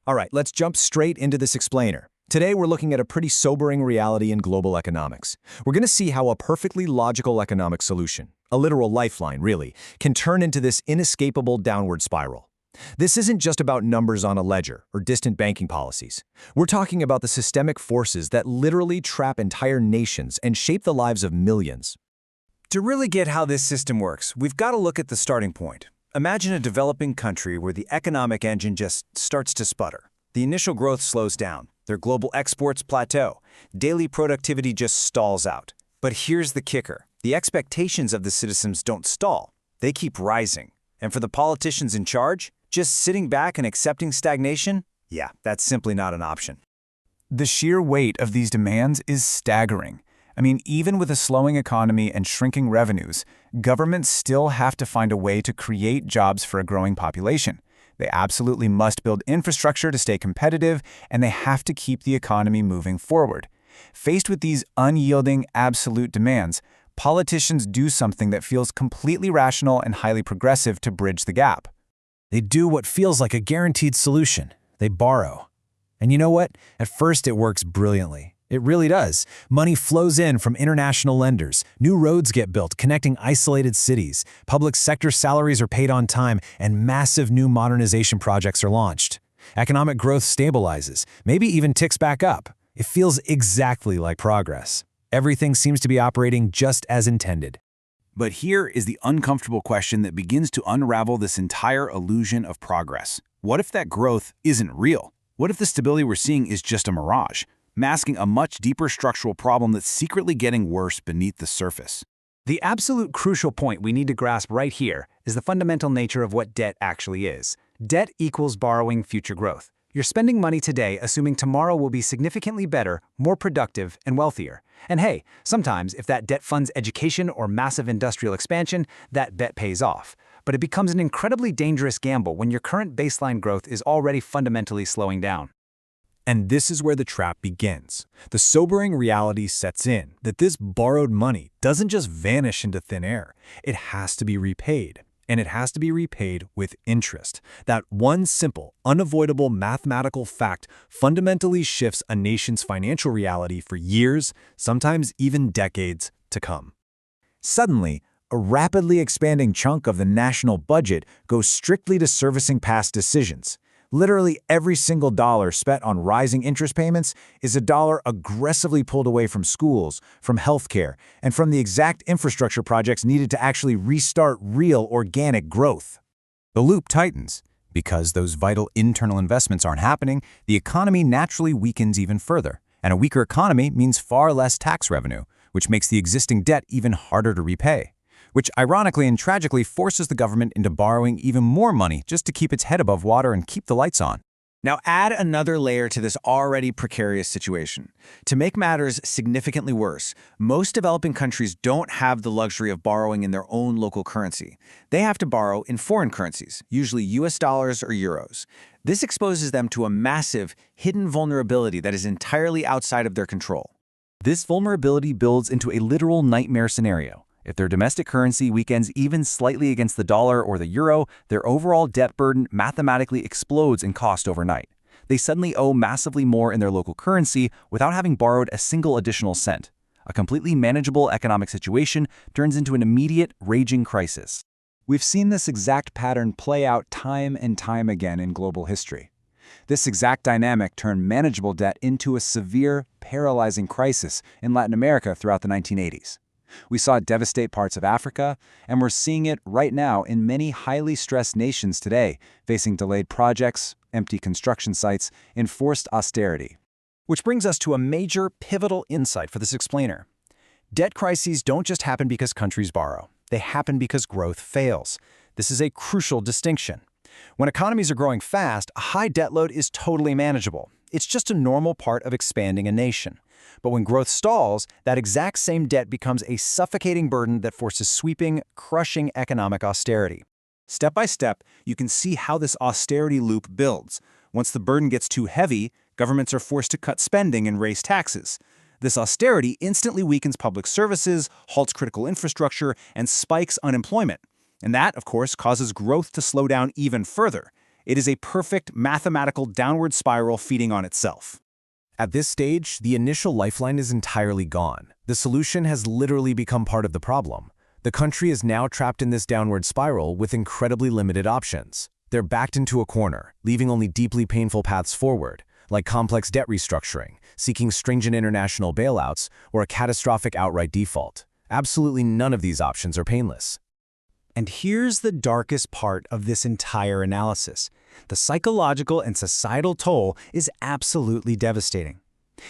All right, let's jump straight into this explainer. Today, we're looking at a pretty sobering reality in global economics. We're going to see how a perfectly logical economic solution, a literal lifeline, really, can turn into this inescapable downward spiral. This isn't just about numbers on a ledger or distant banking policies. We're talking about the systemic forces that literally trap entire nations and shape the lives of millions. To really get how this system works, we've got to look at the starting point. Imagine a developing country where the economic engine just starts to sputter. The initial growth slows down. Their global exports plateau. Daily productivity just stalls out. But here's the kicker. The expectations of the citizens don't stall. They keep rising. And for the politicians in charge, just sitting back and accepting stagnation? Yeah, that's simply not an option. The sheer weight of these demands is staggering. I mean, even with a slowing economy and shrinking revenues, governments still have to find a way to create jobs for a growing population. They absolutely must build infrastructure to stay competitive, and they have to keep the economy moving forward. Faced with these unyielding, absolute demands, politicians do something that feels completely rational and highly progressive to bridge the gap. They do what feels like a guaranteed solution. They borrow. And you know what? At first, it works brilliantly. It really does. Money flows in from international lenders. New roads get built, connecting isolated cities. Public sector salaries are paid on time, and massive new modernization projects are launched. Economic growth stabilizes, maybe even ticks back up. It feels exactly like progress. Everything seems to be operating just as intended. But here is the uncomfortable question that begins to unravel this entire illusion of progress. What if that growth isn't real? What if the stability we're seeing is just a mirage, masking a much deeper structural problem that's secretly getting worse beneath the surface? The absolute crucial point we need to grasp right here is the fundamental nature of what debt actually is. Debt equals borrowing future growth. You're spending money today assuming tomorrow will be significantly better, more productive, and wealthier. And hey, sometimes if that debt funds education or massive industrial expansion, that bet pays off. But it becomes an incredibly dangerous gamble when your current baseline growth is already fundamentally slowing down. And this is where the trap begins. The sobering reality sets in that this borrowed money doesn't just vanish into thin air. It has to be repaid. And it has to be repaid with interest. That one simple, unavoidable mathematical fact fundamentally shifts a nation's financial reality for years, sometimes even decades, to come. Suddenly, a rapidly expanding chunk of the national budget goes strictly to servicing past decisions. Literally every single dollar spent on rising interest payments is a dollar aggressively pulled away from schools, from healthcare, and from the exact infrastructure projects needed to actually restart real organic growth. The loop tightens. Because those vital internal investments aren't happening, the economy naturally weakens even further. And a weaker economy means far less tax revenue, which makes the existing debt even harder to repay. Which ironically and tragically forces the government into borrowing even more money just to keep its head above water and keep the lights on. Now add another layer to this already precarious situation. To make matters significantly worse, most developing countries don't have the luxury of borrowing in their own local currency. They have to borrow in foreign currencies, usually US dollars or euros. This exposes them to a massive, hidden vulnerability that is entirely outside of their control. This vulnerability builds into a literal nightmare scenario. If their domestic currency weakens even slightly against the dollar or the euro, their overall debt burden mathematically explodes in cost overnight. They suddenly owe massively more in their local currency without having borrowed a single additional cent. A completely manageable economic situation turns into an immediate, raging crisis. We've seen this exact pattern play out time and time again in global history. This exact dynamic turned manageable debt into a severe, paralyzing crisis in Latin America throughout the 1980s. We saw it devastate parts of Africa, and we're seeing it right now in many highly stressed nations today, facing delayed projects, empty construction sites, enforced austerity. Which brings us to a major, pivotal insight for this explainer. Debt crises don't just happen because countries borrow. They happen because growth fails. This is a crucial distinction. When economies are growing fast, a high debt load is totally manageable. It's just a normal part of expanding a nation. But when growth stalls, that exact same debt becomes a suffocating burden that forces sweeping, crushing economic austerity. Step by step, you can see how this austerity loop builds. Once the burden gets too heavy, governments are forced to cut spending and raise taxes. This austerity instantly weakens public services, halts critical infrastructure, and spikes unemployment. And that, of course, causes growth to slow down even further. It is a perfect mathematical downward spiral feeding on itself. At this stage, the initial lifeline is entirely gone. The solution has literally become part of the problem. The country is now trapped in this downward spiral with incredibly limited options. They're backed into a corner, leaving only deeply painful paths forward, like complex debt restructuring, seeking stringent international bailouts, or a catastrophic outright default. Absolutely none of these options are painless. And here's the darkest part of this entire analysis. The psychological and societal toll is absolutely devastating.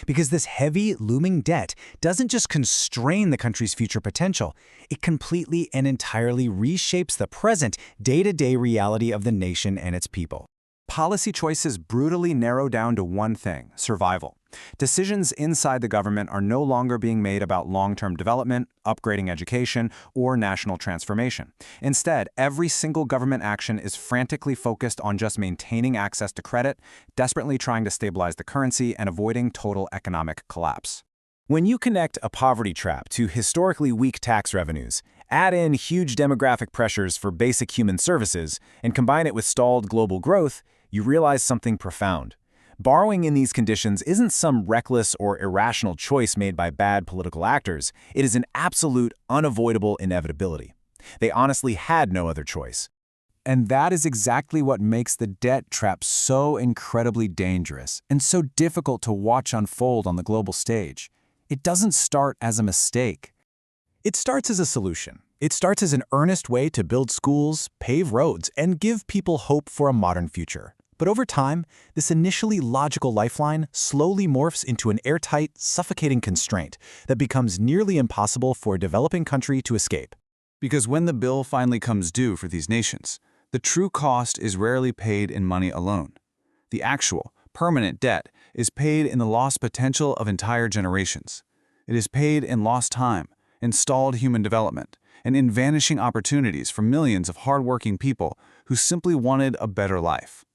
Because this heavy, looming debt doesn't just constrain the country's future potential, it completely and entirely reshapes the present, day-to-day reality of the nation and its people. Policy choices brutally narrow down to one thing: survival. Decisions inside the government are no longer being made about long-term development, upgrading education, or national transformation. Instead, every single government action is frantically focused on just maintaining access to credit, desperately trying to stabilize the currency, and avoiding total economic collapse. When you connect a poverty trap to historically weak tax revenues, add in huge demographic pressures for basic human services, and combine it with stalled global growth, you realize something profound. Borrowing in these conditions isn't some reckless or irrational choice made by bad political actors. It is an absolute, unavoidable inevitability. They honestly had no other choice. And that is exactly what makes the debt trap so incredibly dangerous and so difficult to watch unfold on the global stage. It doesn't start as a mistake. It starts as a solution. It starts as an earnest way to build schools, pave roads, and give people hope for a modern future. But over time, this initially logical lifeline slowly morphs into an airtight, suffocating constraint that becomes nearly impossible for a developing country to escape. Because when the bill finally comes due for these nations, the true cost is rarely paid in money alone. The actual, permanent debt is paid in the lost potential of entire generations. It is paid in lost time, in stalled human development, and in vanishing opportunities for millions of hardworking people who simply wanted a better life.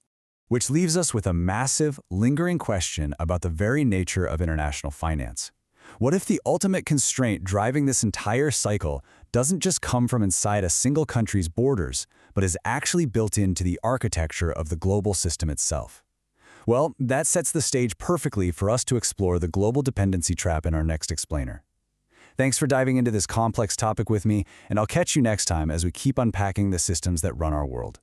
Which leaves us with a massive, lingering question about the very nature of international finance. What if the ultimate constraint driving this entire cycle doesn't just come from inside a single country's borders, but is actually built into the architecture of the global system itself? Well, that sets the stage perfectly for us to explore the global dependency trap in our next explainer. Thanks for diving into this complex topic with me, and I'll catch you next time as we keep unpacking the systems that run our world.